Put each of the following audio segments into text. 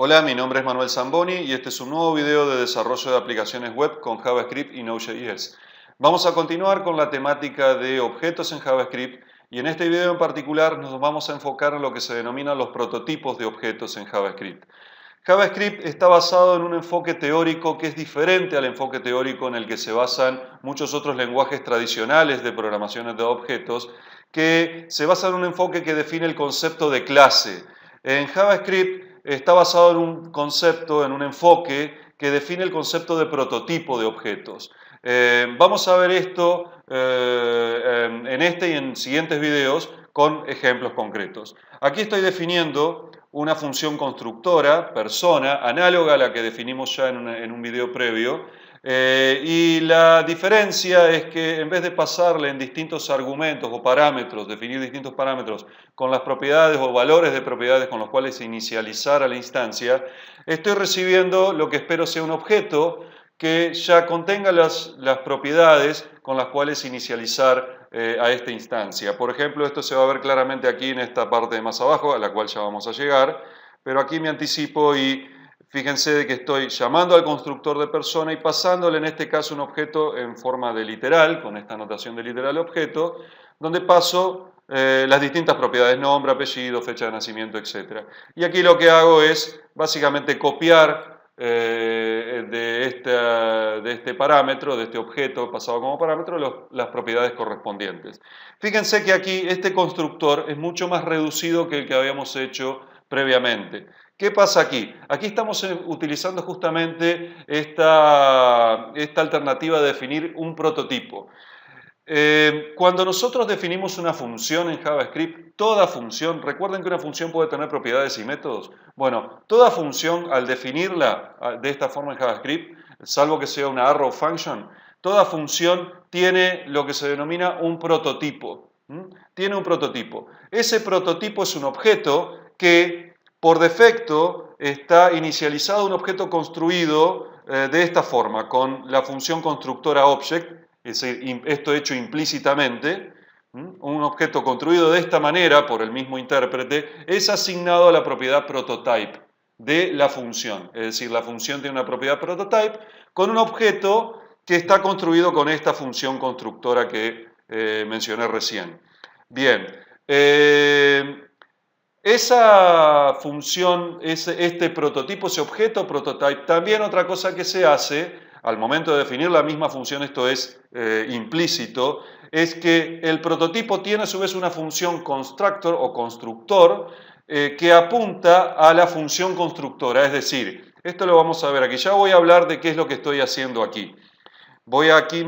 Hola, mi nombre es Manuel Zamboni y este es un nuevo video de desarrollo de aplicaciones web con JavaScript y Node.js. Vamos a continuar con la temática de objetos en JavaScript y en este video en particular nos vamos a enfocar en lo que se denominan los prototipos de objetos en JavaScript. JavaScript está basado en un enfoque teórico que es diferente al enfoque teórico en el que se basan muchos otros lenguajes tradicionales de programación de objetos, que se basa en un enfoque que define el concepto de clase. En JavaScript está basado en un concepto, en un enfoque que define el concepto de prototipo de objetos. Vamos a ver esto en este y en siguientes videos con ejemplos concretos. Aquí estoy definiendo una función constructora, persona, análoga a la que definimos ya en un video previo, y la diferencia es que en vez de pasarle en distintos argumentos o parámetros, definir distintos parámetros con las propiedades o valores de propiedades con los cuales se inicializara la instancia, estoy recibiendo lo que espero sea un objeto que ya contenga las propiedades con las cuales inicializar a esta instancia. Por ejemplo, esto se va a ver claramente aquí en esta parte de más abajo, a la cual ya vamos a llegar, pero aquí me anticipo y fíjense de que estoy llamando al constructor de persona y pasándole en este caso un objeto en forma de literal, con esta notación de literal objeto, donde paso las distintas propiedades, nombre, apellido, fecha de nacimiento, etc. Y aquí lo que hago es básicamente copiar de este parámetro, de este objeto pasado como parámetro, las propiedades correspondientes. Fíjense que aquí este constructor es mucho más reducido que el que habíamos hecho previamente. ¿Qué pasa aquí? Aquí estamos utilizando justamente esta alternativa de definir un prototipo. Cuando nosotros definimos una función en JavaScript, toda función, recuerden que una función puede tener propiedades y métodos. Bueno, toda función al definirla de esta forma en JavaScript, salvo que sea una arrow function, toda función tiene lo que se denomina un prototipo. Tiene un prototipo. Ese prototipo es un objeto que por defecto está inicializado un objeto construido de esta forma, con la función constructora object, es decir, esto hecho implícitamente. Un objeto construido de esta manera por el mismo intérprete es asignado a la propiedad prototype de la función. Es decir, la función tiene una propiedad prototype con un objeto que está construido con esta función constructora que mencioné recién. Bien, esa función, este prototipo, ese objeto prototype, también otra cosa que se hace al momento de definir la misma función, esto es implícito, es que el prototipo tiene a su vez una función constructor o constructor que apunta a la función constructora, es decir, esto lo vamos a ver aquí, ya voy a hablar de qué es lo que estoy haciendo aquí. Voy aquí,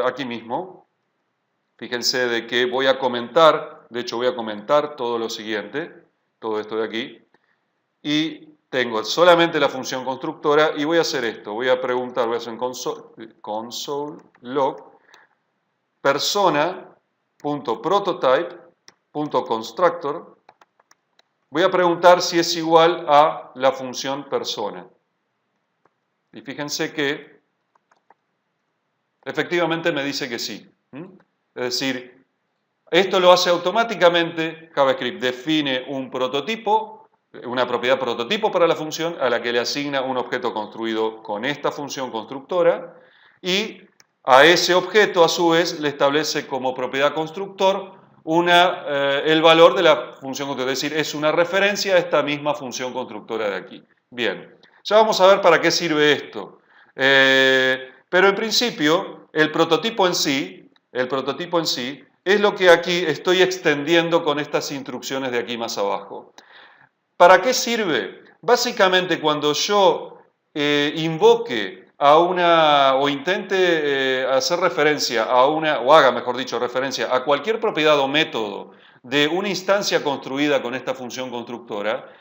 aquí mismo, fíjense de que voy a comentar, de hecho voy a comentar todo lo siguiente, todo esto de aquí, y tengo solamente la función constructora y voy a hacer esto, voy a preguntar, voy a hacer un console log persona.prototype.constructor, voy a preguntar si es igual a la función persona. Y fíjense que efectivamente me dice que sí. Es decir, esto lo hace automáticamente JavaScript, define un prototipo, una propiedad prototipo para la función a la que le asigna un objeto construido con esta función constructora y a ese objeto a su vez le establece como propiedad constructor el valor de la función constructora, es decir, es una referencia a esta misma función constructora de aquí. Bien, ya vamos a ver para qué sirve esto. Pero en principio, el prototipo en sí es lo que aquí estoy extendiendo con estas instrucciones de aquí más abajo. ¿Para qué sirve? Básicamente cuando yo invoque a o intente hacer referencia a o haga, mejor dicho, referencia a cualquier propiedad o método de una instancia construida con esta función constructora,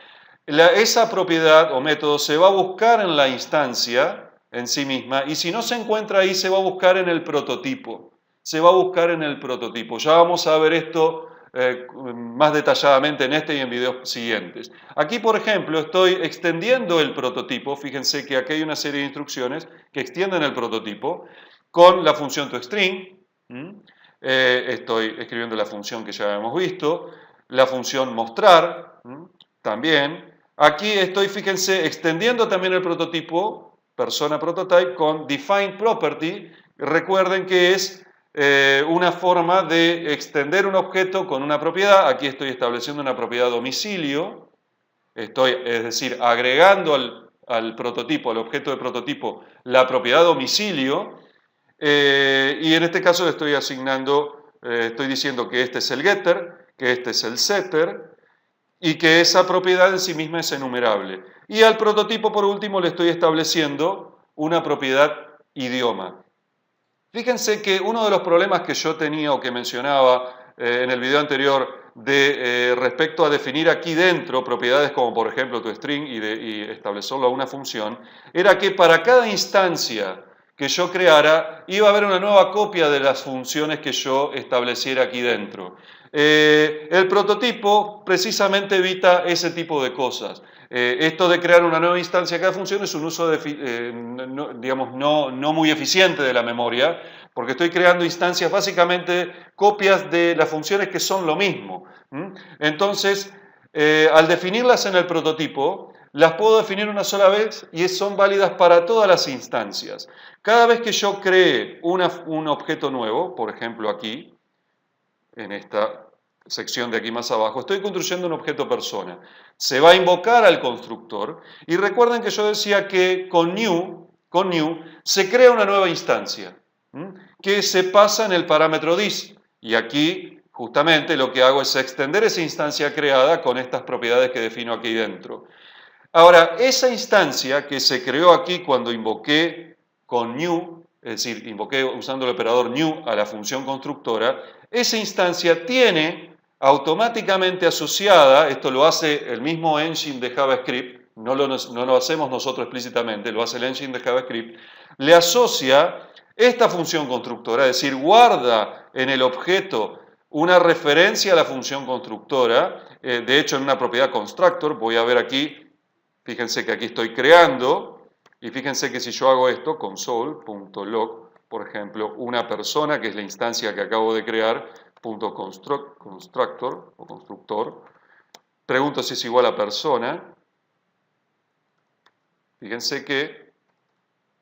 esa propiedad o método se va a buscar en la instancia en sí misma y si no se encuentra ahí se va a buscar en el prototipo. Se va a buscar en el prototipo. Ya vamos a ver esto más detalladamente en este y en videos siguientes. Aquí, por ejemplo, estoy extendiendo el prototipo. Fíjense que aquí hay una serie de instrucciones que extienden el prototipo con la función toString. Estoy escribiendo la función que ya hemos visto. La función mostrar también. Aquí estoy, fíjense, extendiendo también el prototipo, persona prototype, con define property. Recuerden que es una forma de extender un objeto con una propiedad. Aquí estoy estableciendo una propiedad domicilio. Estoy, es decir, agregando al prototipo, al objeto de prototipo, la propiedad domicilio. Y en este caso le estoy asignando, estoy diciendo que este es el getter, que este es el setter, y que esa propiedad en sí misma es enumerable. Y al prototipo, por último, le estoy estableciendo una propiedad idioma. Fíjense que uno de los problemas que yo tenía o que mencionaba en el video anterior respecto a definir aquí dentro propiedades como por ejemplo tu string y establecerlo a una función, era que para cada instancia que yo creara iba a haber una nueva copia de las funciones que yo estableciera aquí dentro. El prototipo precisamente evita ese tipo de cosas. Esto de crear una nueva instancia de cada función es un uso, digamos, no muy eficiente de la memoria, porque estoy creando instancias, básicamente copias de las funciones que son lo mismo. Entonces, al definirlas en el prototipo, las puedo definir una sola vez y son válidas para todas las instancias. Cada vez que yo cree un objeto nuevo, por ejemplo aquí, en esta sección de aquí más abajo, estoy construyendo un objeto persona. Se va a invocar al constructor y recuerden que yo decía que con new se crea una nueva instancia que se pasa en el parámetro dis. Y aquí justamente lo que hago es extender esa instancia creada con estas propiedades que defino aquí dentro. Ahora, esa instancia que se creó aquí cuando invoqué con new, es decir, invoqué usando el operador new a la función constructora, esa instancia tiene automáticamente asociada, esto lo hace el mismo engine de JavaScript, no lo hacemos nosotros explícitamente, lo hace el engine de JavaScript, le asocia esta función constructora, es decir, guarda en el objeto una referencia a la función constructora, de hecho en una propiedad constructor, voy a ver aquí, fíjense que aquí estoy creando, y fíjense que si yo hago esto, console.log, por ejemplo, una persona, que es la instancia que acabo de crear, .constructor o constructor, pregunto si es igual a persona, fíjense que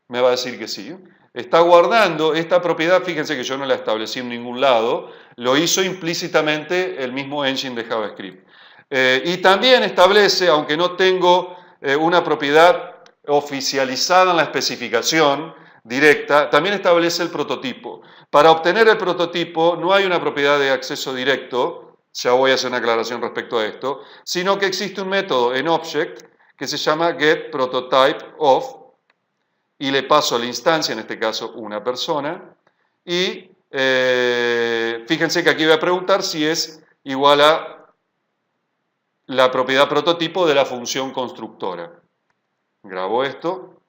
me va a decir que sí. Está guardando esta propiedad, fíjense que yo no la establecí en ningún lado, lo hizo implícitamente el mismo engine de JavaScript. Y también establece, aunque no tengo una propiedad oficializada en la especificación directa, también establece el prototipo. Para obtener el prototipo no hay una propiedad de acceso directo, ya voy a hacer una aclaración respecto a esto, sino que existe un método en Object que se llama getPrototypeOf, y le paso a la instancia, en este caso una persona, y fíjense que aquí voy a preguntar si es igual a la propiedad prototipo de la función constructora. Grabo esto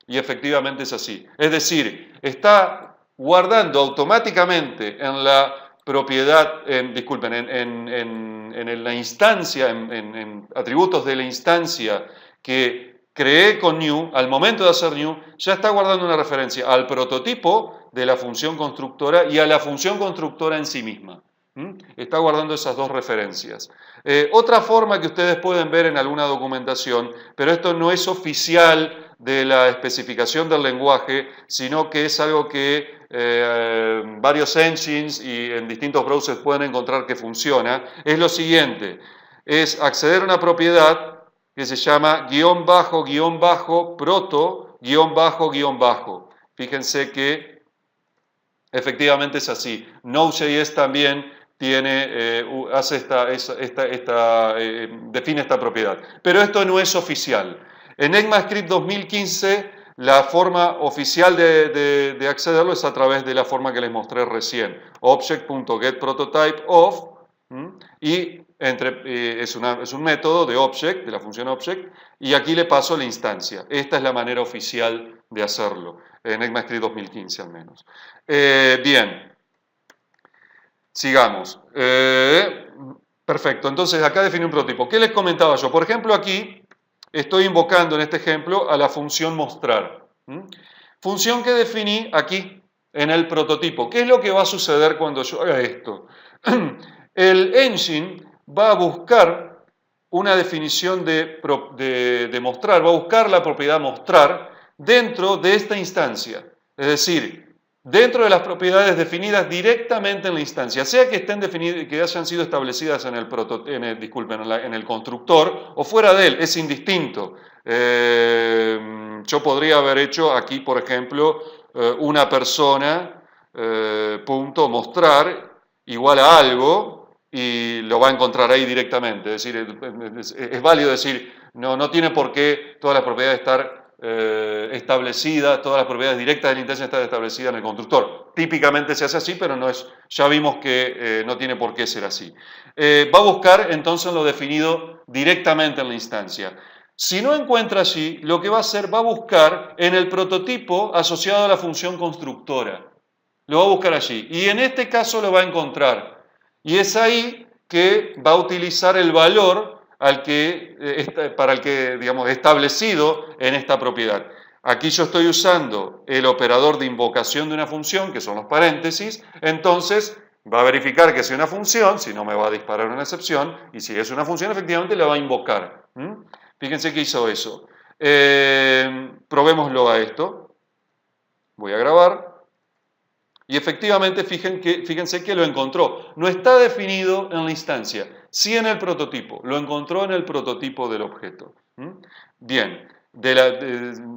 y efectivamente es así. Es decir, está guardando automáticamente en la propiedad, disculpen, en la instancia, en atributos de la instancia que creé con new, al momento de hacer new, ya está guardando una referencia al prototipo de la función constructora y a la función constructora en sí misma. Está guardando esas dos referencias. Otra forma que ustedes pueden ver en alguna documentación, pero esto no es oficial de la especificación del lenguaje, sino que es algo que varios engines y en distintos browsers pueden encontrar que funciona, es lo siguiente, es acceder a una propiedad que se llama guión bajo, proto, guión bajo. Fíjense que efectivamente es así. Node.js también hace define esta propiedad. Pero esto no es oficial. En ECMAScript 2015 la forma oficial de accederlo es a través de la forma que les mostré recién. Object.getPrototypeOf y es un método de object, de la función object, y aquí le paso la instancia. Esta es la manera oficial de hacerlo, en ECMAScript 2015 al menos. Bien, sigamos. Perfecto, entonces acá definí un prototipo. ¿Qué les comentaba yo? Por ejemplo, aquí estoy invocando en este ejemplo a la función mostrar. Función que definí aquí en el prototipo. ¿Qué es lo que va a suceder cuando yo haga esto? El engine va a buscar una definición de mostrar, va a buscar la propiedad mostrar dentro de esta instancia. Es decir, dentro de las propiedades definidas directamente en la instancia, sea que estén definidas, que hayan sido establecidas en el constructor o fuera de él, es indistinto. Yo podría haber hecho aquí, por ejemplo, una persona, punto, mostrar, igual a algo, y lo va a encontrar ahí directamente. Es decir, es válido decir, no tiene por qué todas las propiedades estar establecidas, todas las propiedades directas de la instancia están establecidas en el constructor. Típicamente se hace así, pero no es, ya vimos que no tiene por qué ser así. Va a buscar entonces lo definido directamente en la instancia. Si no encuentra allí, lo que va a hacer, va a buscar en el prototipo asociado a la función constructora. Lo va a buscar allí. Y en este caso lo va a encontrar. Y es ahí que va a utilizar el valor para el que, digamos, establecido en esta propiedad. Aquí yo estoy usando el operador de invocación de una función, que son los paréntesis, entonces va a verificar que sea una función, si no me va a disparar una excepción, y si es una función, efectivamente la va a invocar. Fíjense que hizo eso. Probémoslo a esto. Voy a grabar. Y efectivamente, fíjense que lo encontró. No está definido en la instancia, sí en el prototipo. Lo encontró en el prototipo del objeto. Bien,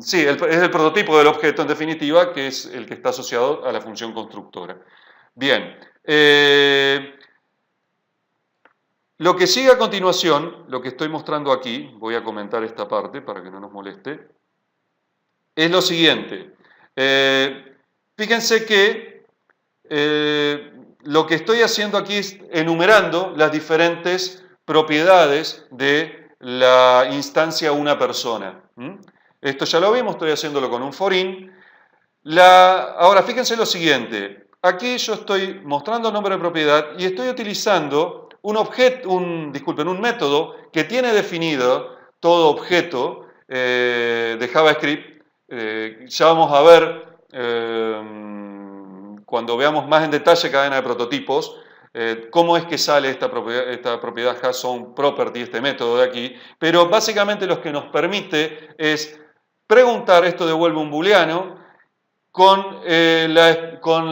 sí, es el prototipo del objeto en definitiva, que es el que está asociado a la función constructora. Bien, lo que sigue a continuación, lo que estoy mostrando aquí, voy a comentar esta parte para que no nos moleste, es lo siguiente. Fíjense que lo que estoy haciendo aquí es enumerando las diferentes propiedades de la instancia una persona. Esto ya lo vimos, estoy haciéndolo con un for-in. Ahora, fíjense lo siguiente. Aquí yo estoy mostrando nombre de propiedad y estoy utilizando un método que tiene definido todo objeto de JavaScript. Ya vamos a ver cuando veamos más en detalle cadena de prototipos, cómo es que sale esta propiedad HashOwnProperty, este método de aquí, pero básicamente lo que nos permite es preguntar, esto devuelve un booleano, con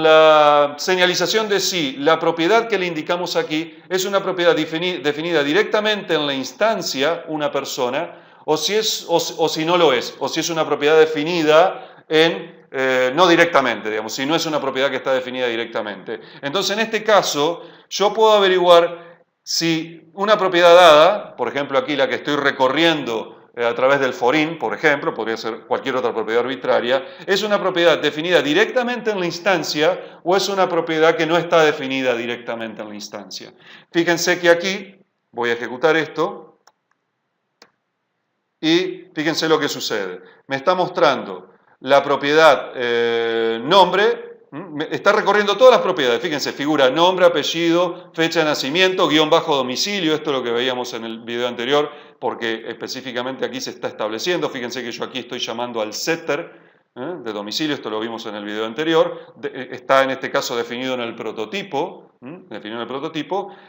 la señalización de si la propiedad que le indicamos aquí es una propiedad definida directamente en la instancia, una persona, o si no lo es, o si es una propiedad definida no directamente, digamos, si no es una propiedad que está definida directamente. Entonces, en este caso, yo puedo averiguar si una propiedad dada, por ejemplo aquí la que estoy recorriendo a través del for-in, por ejemplo, podría ser cualquier otra propiedad arbitraria, es una propiedad definida directamente en la instancia o es una propiedad que no está definida directamente en la instancia. Fíjense que aquí voy a ejecutar esto y fíjense lo que sucede. Me está mostrando la propiedad nombre, está recorriendo todas las propiedades, fíjense, figura nombre, apellido, fecha de nacimiento, guión bajo domicilio, esto es lo que veíamos en el video anterior, porque específicamente aquí se está estableciendo, fíjense que yo aquí estoy llamando al setter de domicilio, esto lo vimos en el video anterior, está en este caso definido en el prototipo,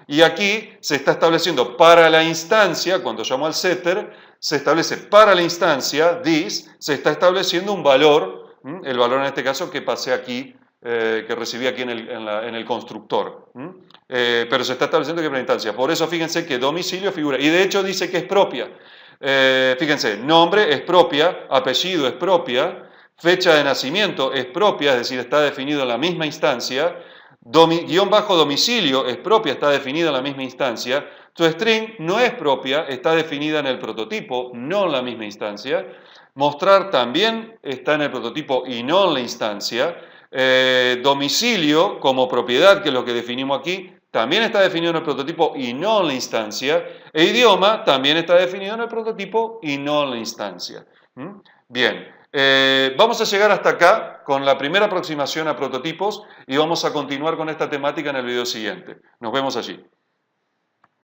y aquí se está estableciendo para la instancia, cuando llamo al setter, se establece para la instancia, this, se está estableciendo un valor, el valor en este caso que pasé aquí, que recibí aquí en el constructor. Pero se está estableciendo que para la instancia. Por eso fíjense que domicilio figura, y de hecho dice que es propia. Fíjense, nombre es propia, apellido es propia, fecha de nacimiento es propia, es decir, está definido en la misma instancia, guión bajo domicilio es propia, está definida en la misma instancia, toString no es propia, está definida en el prototipo, no en la misma instancia, mostrar también está en el prototipo y no en la instancia, domicilio como propiedad, que es lo que definimos aquí, también está definido en el prototipo y no en la instancia, e idioma también está definido en el prototipo y no en la instancia. Bien, vamos a llegar hasta acá con la primera aproximación a prototipos y vamos a continuar con esta temática en el video siguiente. Nos vemos allí.